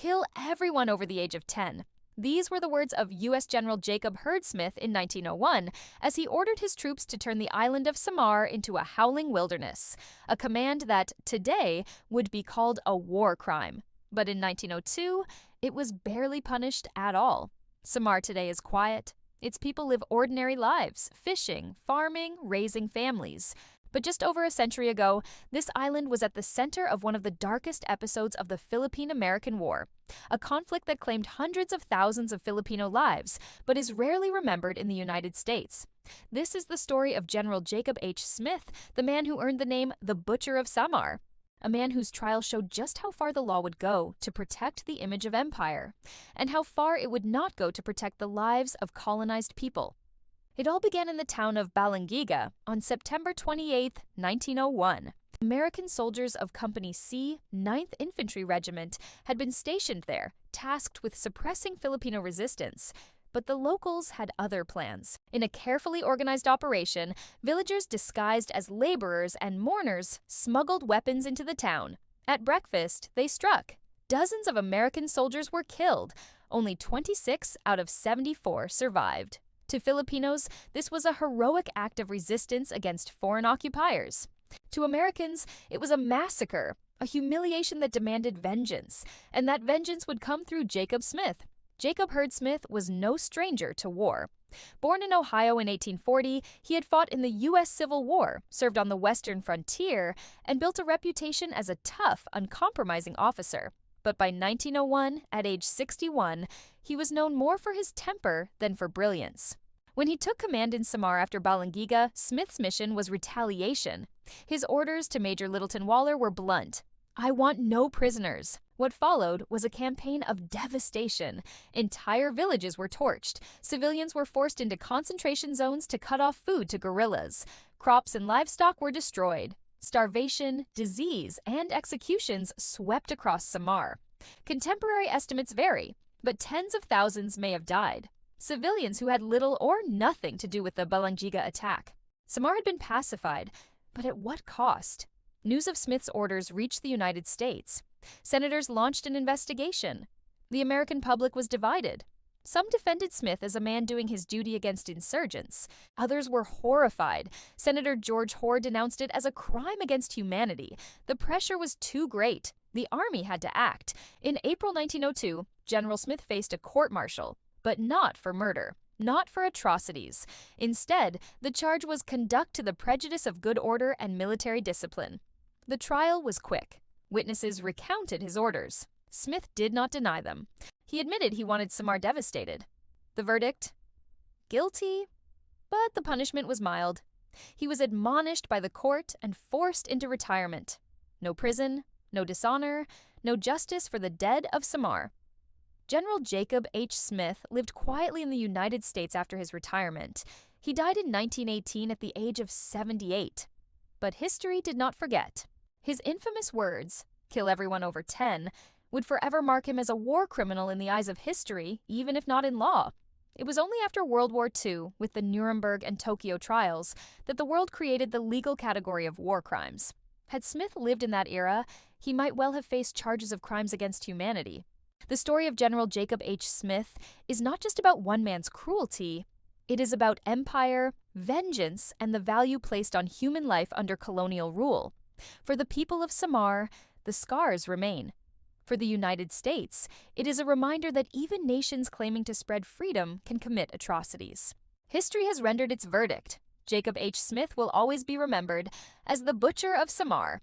kill everyone over the age of 10. These were the words of U.S. General Jacob Hurd Smith in 1901 as he ordered his troops to turn the island of Samar into a howling wilderness, a command that, today, would be called a war crime. But in 1902, it was barely punished at all. Samar today is quiet. Its people live ordinary lives, fishing, farming, raising families. But just over a century ago, this island was at the center of one of the darkest episodes of the Philippine-American War, a conflict that claimed hundreds of thousands of Filipino lives, but is rarely remembered in the United States. This is the story of General Jacob H. Smith, the man who earned the name the Butcher of Samar, a man whose trial showed just how far the law would go to protect the image of empire, and how far it would not go to protect the lives of colonized people. It all began in the town of Balangiga on September 28, 1901. American soldiers of Company C, 9th Infantry Regiment, had been stationed there, tasked with suppressing Filipino resistance. But the locals had other plans. In a carefully organized operation, villagers disguised as laborers and mourners smuggled weapons into the town. At breakfast, they struck. Dozens of American soldiers were killed. Only 26 out of 74 survived. To Filipinos, this was a heroic act of resistance against foreign occupiers. To Americans, it was a massacre, a humiliation that demanded vengeance, and that vengeance would come through Jacob Smith. Jacob Hurd Smith was no stranger to war. Born in Ohio in 1840, he had fought in the U.S. Civil War, served on the western frontier, and built a reputation as a tough, uncompromising officer. But by 1901, at age 61, he was known more for his temper than for brilliance. When he took command in Samar after Balangiga, Smith's mission was retaliation. His orders to Major Littleton Waller were blunt. "I want no prisoners." What followed was a campaign of devastation. Entire villages were torched. Civilians were forced into concentration zones to cut off food to guerrillas. Crops and livestock were destroyed. Starvation, disease, and executions swept across Samar. Contemporary estimates vary, but tens of thousands may have died. Civilians who had little or nothing to do with the Balangiga attack. Samar had been pacified, but at what cost? News of Smith's orders reached the United States. Senators launched an investigation. The American public was divided. Some defended Smith as a man doing his duty against insurgents. Others were horrified. Senator George Hoar denounced it as a crime against humanity. The pressure was too great. The army had to act. In April 1902, General Smith faced a court-martial, but not for murder, not for atrocities. Instead, the charge was conduct to the prejudice of good order and military discipline. The trial was quick. Witnesses recounted his orders. Smith did not deny them. He admitted he wanted Samar devastated. The verdict? Guilty, but the punishment was mild. He was admonished by the court and forced into retirement. No prison, no dishonor, no justice for the dead of Samar. General Jacob H. Smith lived quietly in the United States after his retirement. He died in 1918 at the age of 78. But history did not forget. His infamous words, "kill everyone over 10, would forever mark him as a war criminal in the eyes of history, even if not in law. It was only after World War II, with the Nuremberg and Tokyo trials, that the world created the legal category of war crimes. Had Smith lived in that era, he might well have faced charges of crimes against humanity. The story of General Jacob H. Smith is not just about one man's cruelty. It is about empire, vengeance, and the value placed on human life under colonial rule. For the people of Samar, the scars remain. For the United States, it is a reminder that even nations claiming to spread freedom can commit atrocities. History has rendered its verdict. Jacob H. Smith will always be remembered as the Butcher of Samar,